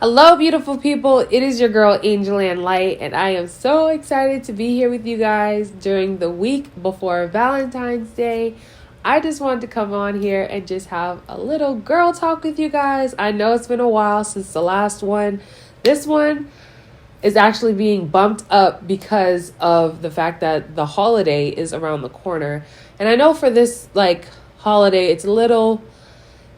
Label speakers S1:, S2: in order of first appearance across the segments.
S1: Hello, beautiful people. It is your girl, Angel and Lyte, and I am so excited to be here with you guys during the week before Valentine's Day. I just wanted to come on here and just have a little girl talk with you guys. I know it's been a while since the last one. This one is actually being bumped up because of the fact that the holiday is around the corner. And I know for this holiday, it's a little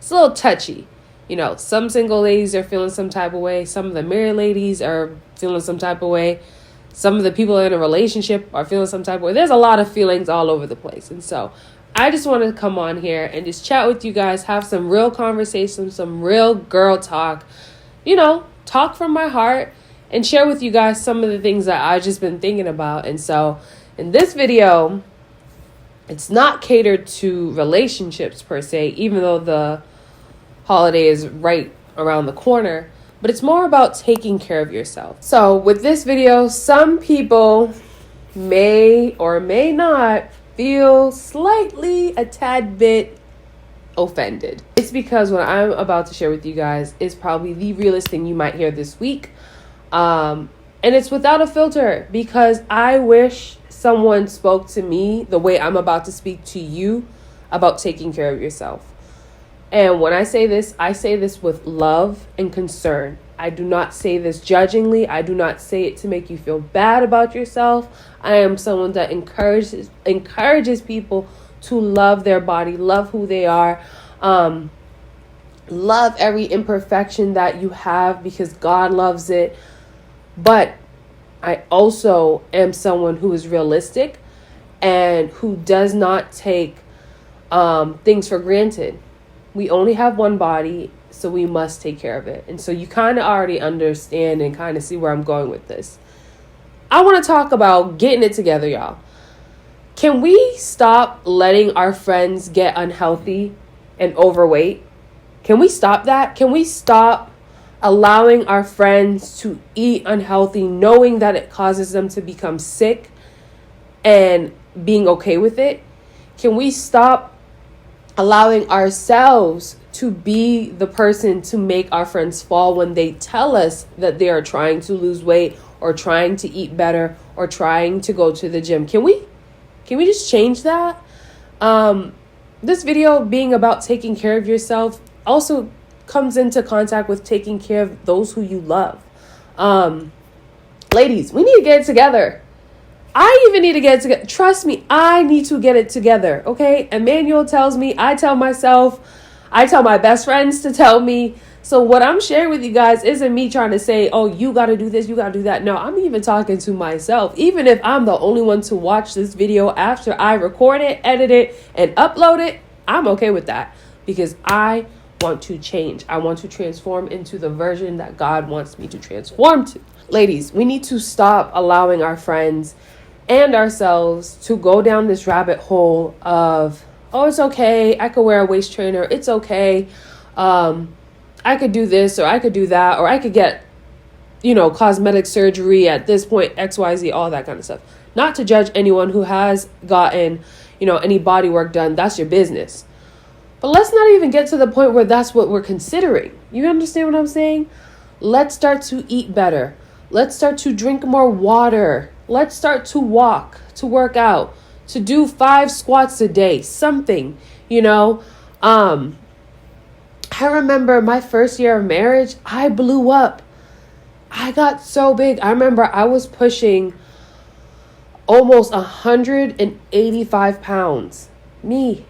S1: touchy. You know, some single ladies are feeling some type of way. Some of the married ladies are feeling some type of way. Some of the people in a relationship are feeling some type of way. There's a lot of feelings all over the place. And so I just want to come on here and just chat with you guys, have some real conversation, some real girl talk, talk from my heart and share with you guys some of the things that I've just been thinking about. And so in this video, it's not catered to relationships per se, even though the holiday is right around the corner, but it's more about taking care of yourself. So with this video, some people may or may not feel slightly a tad bit offended. It's because what I'm about to share with you guys is probably the realest thing you might hear this week. And it's without a filter, because I wish someone spoke to me the way I'm about to speak to you about taking care of yourself. And when I say this with love and concern. I do not say this judgingly. I do not say it to make you feel bad about yourself. I am someone that encourages people to love their body, love who they are, love every imperfection that you have because God loves it. But I also am someone who is realistic and who does not take things for granted. We only have one body, so we must take care of it. And so you kind of already understand and kind of see where I'm going with this. I want to talk about getting it together, y'all. Can we stop letting our friends get unhealthy and overweight? Can we stop that? Can we stop allowing our friends to eat unhealthy, knowing that it causes them to become sick and being okay with it? Can we stop allowing ourselves to be the person to make our friends fall when they tell us that they are trying to lose weight or trying to eat better or trying to go to the gym? Can we just change that? This video being about taking care of yourself also comes into contact with taking care of those who you love. Ladies, we need to get it together. I even need to get it together. Trust me, I need to get it together, okay? Emmanuel tells me, I tell myself, I tell my best friends to tell me. So what I'm sharing with you guys isn't me trying to say, oh, you got to do this, you got to do that. No, I'm even talking to myself. Even if I'm the only one to watch this video after I record it, edit it, and upload it, I'm okay with that because I want to change. I want to transform into the version that God wants me to transform to. Ladies, we need to stop allowing our friends and ourselves to go down this rabbit hole of, oh, it's okay, I could wear a waist trainer, it's okay, I could do this or I could do that, or I could get, cosmetic surgery at this point, XYZ, all that kind of stuff. Not to judge anyone who has gotten, any body work done. That's your business. But let's not even get to the point where that's what we're considering. You understand what I'm saying? Let's start to eat better. Let's start to drink more water. Let's start to walk, to work out, to do 5 squats a day, something, I remember my first year of marriage, I blew up. I got so big. I remember I was pushing almost 185 pounds. Me.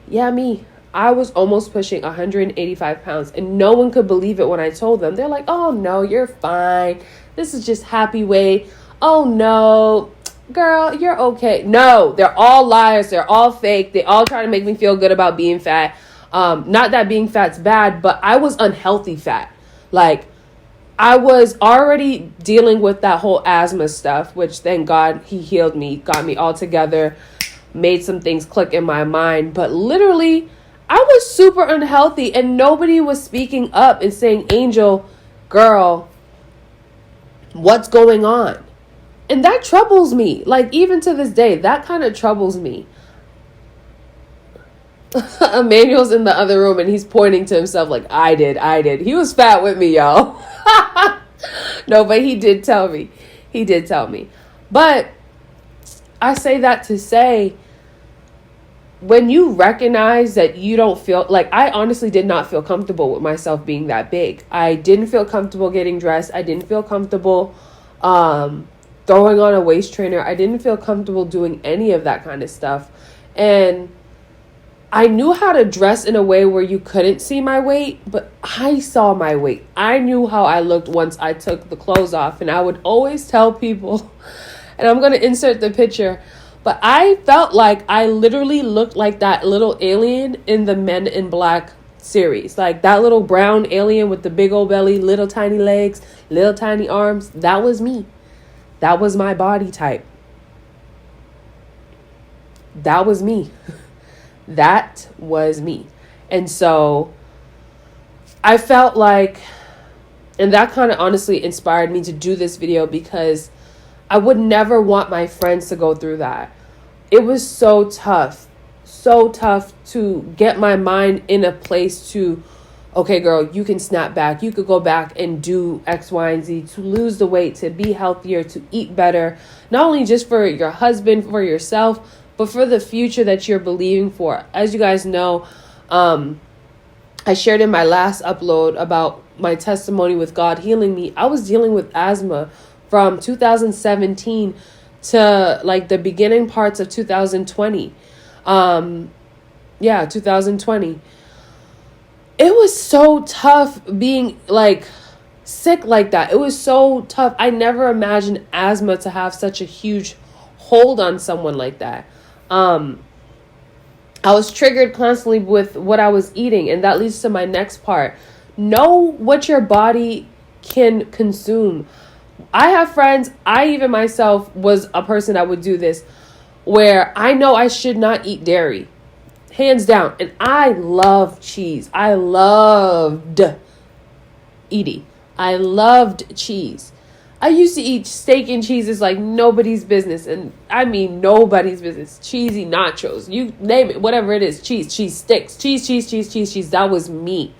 S1: I was almost pushing 185 pounds, and no one could believe it when I told them. They're like, oh, no, you're fine. This is just happy weight. Oh, no, girl, you're okay. No, they're all liars. They're all fake. They all try to make me feel good about being fat. Not that being fat's bad, but I was unhealthy fat. I was already dealing with that whole asthma stuff, which thank God he healed me, got me all together, made some things click in my mind. But literally, I was super unhealthy and nobody was speaking up and saying, Angel, girl, what's going on? And that troubles me. Even to this day, that kind of troubles me. Emmanuel's in the other room and he's pointing to himself like, I did. He was fat with me, y'all. No, but he did tell me. He did tell me. But I say that to say, when you recognize that you don't feel like, I honestly did not feel comfortable with myself being that big. I didn't feel comfortable getting dressed. I didn't feel comfortable throwing on a waist trainer. I didn't feel comfortable doing any of that kind of stuff. And I knew how to dress in a way where you couldn't see my weight, but I saw my weight. I knew how I looked once I took the clothes off. And I would always tell people, and I'm going to insert the picture, but I felt like I literally looked like that little alien in the Men in Black series. Like that little brown alien with the big old belly, little tiny legs, little tiny arms. That was me. That was my body type. That was me. That was me. And so I felt like, and that kind of honestly inspired me to do this video, because I would never want my friends to go through that. It was so tough to get my mind in a place to, okay, girl, you can snap back. You could go back and do X, Y, and Z, to lose the weight, to be healthier, to eat better, not only just for your husband, for yourself, but for the future that you're believing for. As you guys know, I shared in my last upload about my testimony with God healing me. I was dealing with asthma from 2017 to like the beginning parts of 2020. 2020. It was so tough being like sick like that. It was so tough. I never imagined asthma to have such a huge hold on someone like that. I was triggered constantly with what I was eating, and that leads to my next part. Know what your body can consume. I have friends, I even myself was a person that would do this, where I know I should not eat dairy, hands down. And I love cheese. I loved eating. I loved cheese. I used to eat steak and cheeses like nobody's business. And I mean nobody's business. Cheesy nachos, you name it, whatever it is. Cheese sticks, cheese. That was me.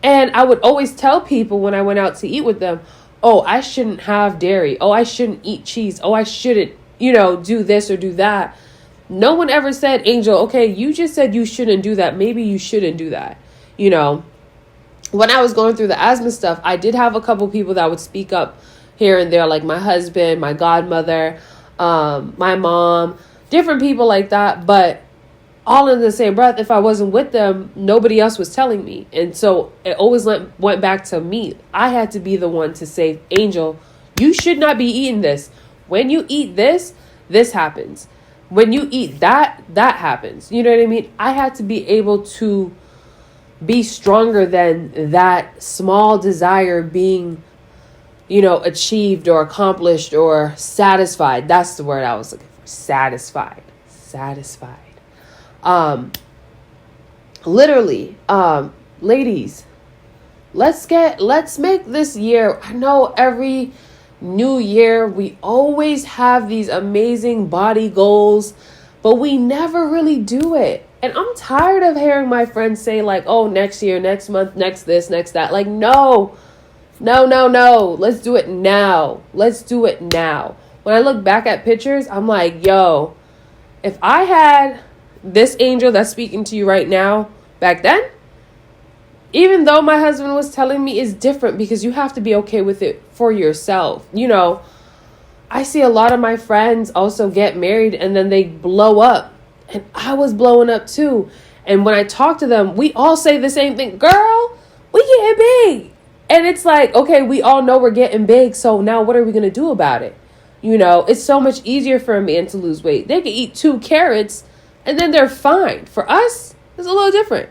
S1: And I would always tell people when I went out to eat with them, oh, I shouldn't have dairy. Oh, I shouldn't eat cheese. Oh, I shouldn't, do this or do that. No one ever said, Angel, okay, you just said you shouldn't do that. Maybe you shouldn't do that. When I was going through the asthma stuff, I did have a couple people that would speak up here and there, like my husband, my godmother, my mom, different people like that. But all in the same breath, if I wasn't with them, nobody else was telling me. And so it always went back to me. I had to be the one to say, Angel, you should not be eating this. When you eat this, this happens. When you eat that, that happens. You know what I mean? I had to be able to be stronger than that small desire being, achieved or accomplished or satisfied. That's the word I was looking for. Satisfied. Literally, ladies, let's make this year. I know every new year we always have these amazing body goals, but we never really do it. And I'm tired of hearing my friends say like, oh, next year, next month, next this, next that. Like, no. Let's do it now. When I look back at pictures, I'm like, yo, if I had this Angel that's speaking to you right now back then, even though my husband was telling me it's different because you have to be okay with it for yourself. I see a lot of my friends also get married and then they blow up. And I was blowing up too. And when I talk to them, we all say the same thing. Girl, we getting big. And it's like, okay, we all know we're getting big. So now what are we going to do about it? It's so much easier for a man to lose weight. They can eat 2 carrots and then they're fine. For us, it's a little different.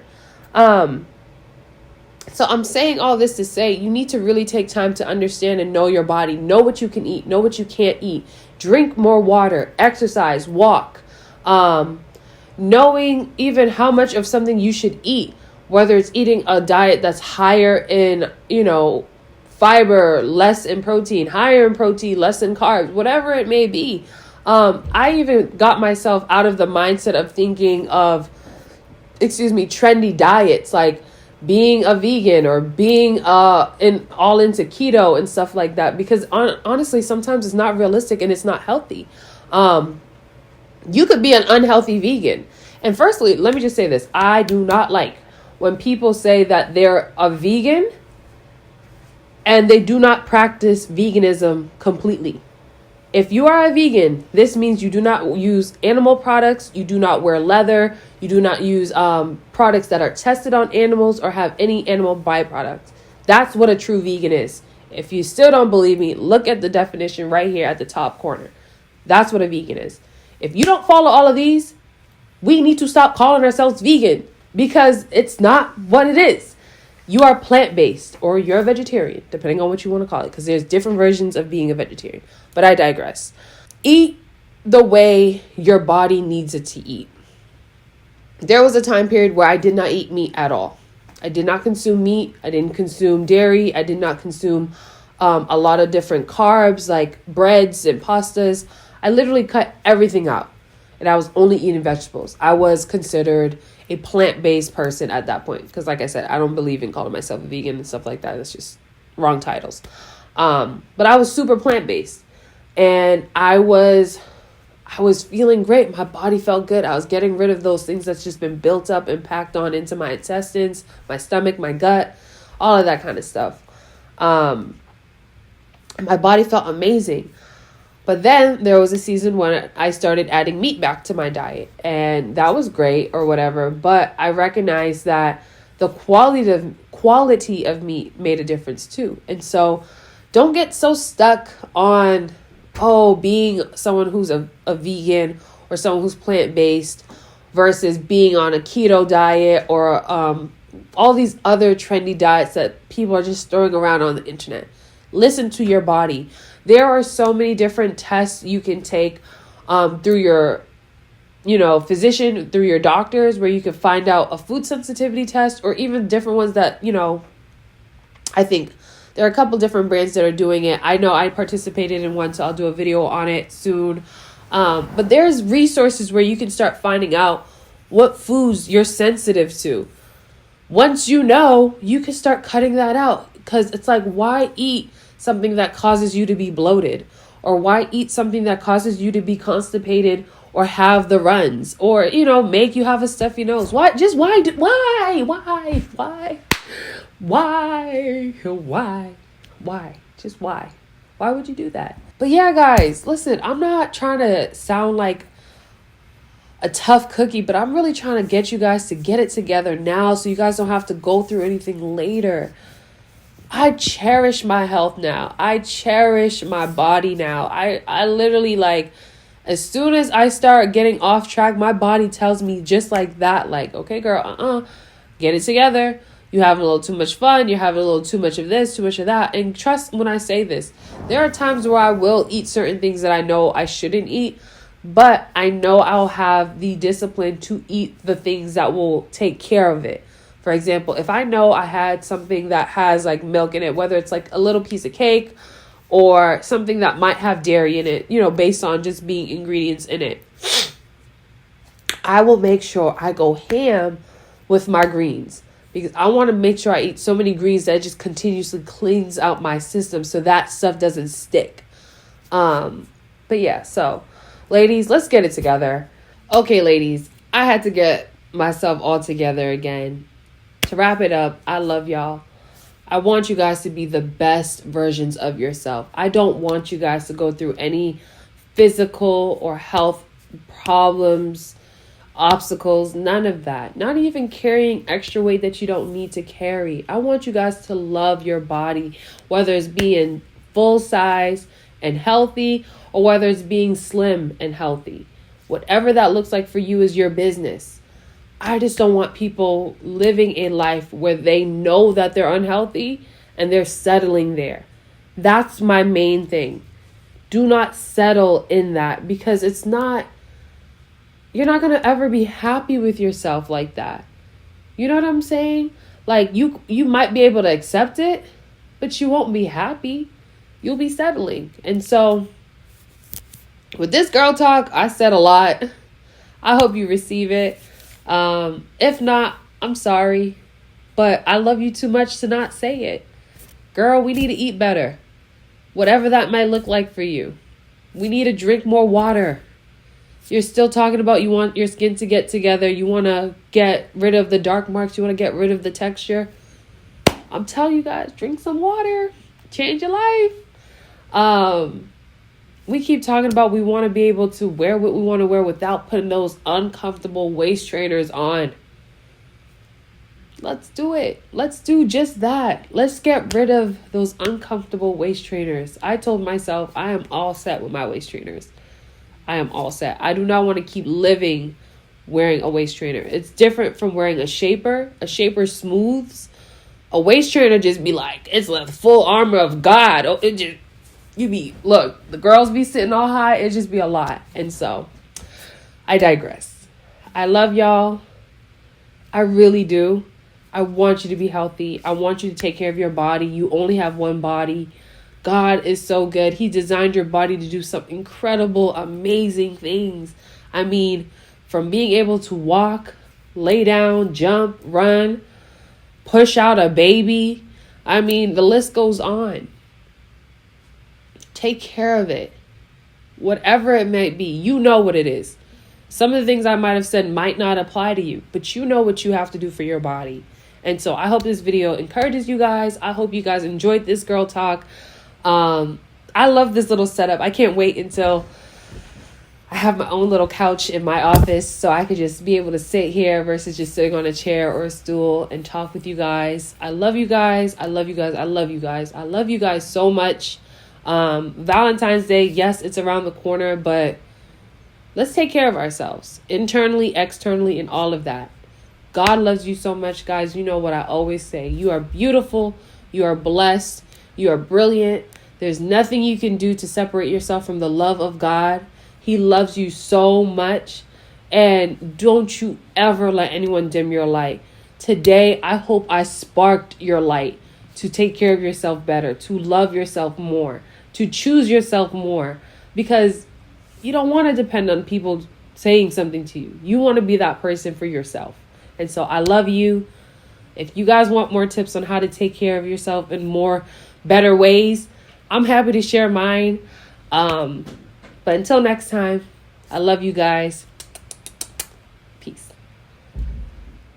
S1: So I'm saying all this to say you need to really take time to understand and know your body. Know what you can eat. Know what you can't eat. Drink more water. Exercise. Walk. Knowing even how much of something you should eat, whether it's eating a diet that's higher in, fiber, less in protein, higher in protein, less in carbs, whatever it may be. I even got myself out of the mindset of thinking of, trendy diets, like being a vegan or being all into keto and stuff like that, because honestly sometimes it's not realistic and it's not healthy. You could be an unhealthy vegan. And firstly, let me just say this. I do not like when people say that they're a vegan and they do not practice veganism completely. If you are a vegan, this means you do not use animal products, you do not wear leather, you do not use products that are tested on animals or have any animal byproducts. That's what a true vegan is. If you still don't believe me, look at the definition right here at the top corner. That's what a vegan is. If you don't follow all of these, we need to stop calling ourselves vegan, because it's not what it is. You are plant-based or you're a vegetarian, depending on what you want to call it, because there's different versions of being a vegetarian. But I digress. Eat the way your body needs it to eat. There was a time period where I did not eat meat at all. I did not consume meat. I didn't consume dairy. I did not consume a lot of different carbs like breads and pastas. I literally cut everything out, and I was only eating vegetables. I was considered a plant-based person at that point, because like I said, I don't believe in calling myself a vegan and stuff like that. That's just wrong titles. But I was super plant-based, and I was feeling great. My body felt good. I was getting rid of those things that's just been built up and packed on into my intestines, my stomach, my gut, all of that kind of stuff. My body felt amazing. But then there was a season when I started adding meat back to my diet, and that was great or whatever. But I recognized that the quality of meat made a difference too. And so don't get so stuck on, being someone who's a vegan or someone who's plant-based versus being on a keto diet or all these other trendy diets that people are just throwing around on the internet. Listen to your body. There are so many different tests you can take through your, physician, through your doctors, where you can find out a food sensitivity test, or even different ones that, I think there are a couple different brands that are doing it. I know I participated in one, so I'll do a video on it soon. But there's resources where you can start finding out what foods you're sensitive to. Once you know, you can start cutting that out, because it's like, why eat something that causes you to be bloated, or why eat something that causes you to be constipated or have the runs, or make you have a stuffy nose? Why would you do that? But yeah, guys, listen, I'm not trying to sound like a tough cookie, but I'm really trying to get you guys to get it together now, so you guys don't have to go through anything later. I cherish my health now. I cherish my body now. I literally, as soon as I start getting off track, my body tells me just like that, okay, girl, get it together. You're having a little too much fun. You're having a little too much of this, too much of that. And trust when I say this, there are times where I will eat certain things that I know I shouldn't eat, but I know I'll have the discipline to eat the things that will take care of it. For example, if I know I had something that has milk in it, whether it's a little piece of cake or something that might have dairy in it, based on just being ingredients in it, I will make sure I go ham with my greens, because I want to make sure I eat so many greens that it just continuously cleans out my system so that stuff doesn't stick. But yeah, so ladies, let's get it together. Okay, ladies, I had to get myself all together again. To wrap it up, I love y'all. I want you guys to be the best versions of yourself. I don't want you guys to go through any physical or health problems, obstacles, none of that. Not even carrying extra weight that you don't need to carry. I want you guys to love your body, whether it's being full size and healthy or whether it's being slim and healthy. Whatever that looks like for you is your business. I just don't want people living a life where they know that they're unhealthy and they're settling there. That's my main thing. Do not settle in that, because you're not going to ever be happy with yourself like that. You know what I'm saying? You might be able to accept it, but you won't be happy. You'll be settling. And so with this girl talk, I said a lot. I hope you receive it. If not, I'm sorry, but I love you too much to not say it. Girl, we need to eat better. Whatever that might look like for you. We need to drink more water. You're still talking about you want your skin to get together. You want to get rid of the dark marks. You want to get rid of the texture. I'm telling you guys, drink some water. Change your life. We keep talking about we want to be able to wear what we want to wear without putting those uncomfortable waist trainers on. Let's do it. Let's do just that. Let's get rid of those uncomfortable waist trainers. I told myself I am all set with my waist trainers. I am all set. I do not want to keep living wearing a waist trainer. It's different from wearing a shaper. A shaper smooths. A waist trainer just be like, it's like the full armor of God. Oh, it just, look, the girls be sitting all high. It just be a lot. And so I digress. I love y'all. I really do. I want you to be healthy. I want you to take care of your body. You only have one body. God is so good. He designed your body to do some incredible, amazing things. I mean, from being able to walk, lay down, jump, run, push out a baby. I mean, the list goes on. Take care of it. Whatever it might be, you know what it is. Some of the things I might have said might not apply to you, but you know what you have to do for your body. And so I hope this video encourages you guys. I hope you guys enjoyed this girl talk. I love this little setup. I can't wait until I have my own little couch in my office so I could just be able to sit here versus just sitting on a chair or a stool and talk with you guys. I love you guys. I love you guys. I love you guys. I love you guys so much. Valentine's Day, yes, it's around the corner, but let's take care of ourselves internally, externally, and all of that. God loves you so much, guys. You know what I always say. You are beautiful. You are blessed. You are brilliant. There's nothing you can do to separate yourself from the love of God. He loves you so much. And don't you ever let anyone dim your light. Today, I hope I sparked your light to take care of yourself better, to love yourself more, to choose yourself more, because you don't want to depend on people saying something to you. You want to be that person for yourself. And so I love you. If you guys want more tips on how to take care of yourself in more better ways, I'm happy to share mine. But until next time, I love you guys. Peace.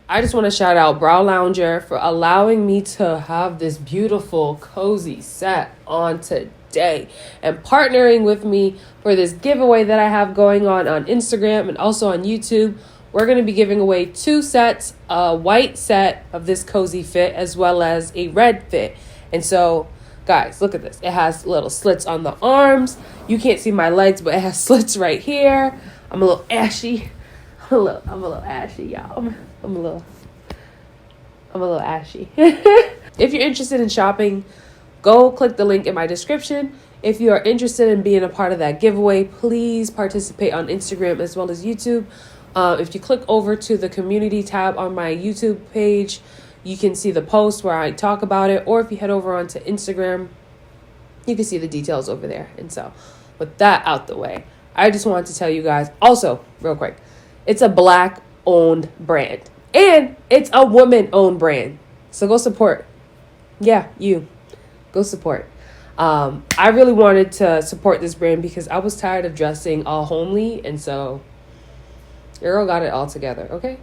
S1: I just want to shout out Brow Lounger for allowing me to have this beautiful, cozy set on today and partnering with me for this giveaway that I have going on Instagram and also on YouTube. We're going to be giving away 2 sets, a white set of this cozy fit as well as a red fit. And so, guys, look at this. It has little slits on the arms. You can't see my legs, but it has slits right here. I'm a little ashy. I'm a little ashy, y'all. I'm a little ashy. If you're interested in shopping, go click the link in my description. If you are interested in being a part of that giveaway, please participate on Instagram as well as YouTube. If you click over to the community tab on my YouTube page, you can see the post where I talk about it. Or if you head over onto Instagram, you can see the details over there. And so with that out the way, I just wanted to tell you guys also real quick, it's a Black owned brand and it's a woman owned brand. So go support. Yeah, you go support. I really wanted to support this brand because I was tired of dressing all homely. And so your girl got it all together, okay?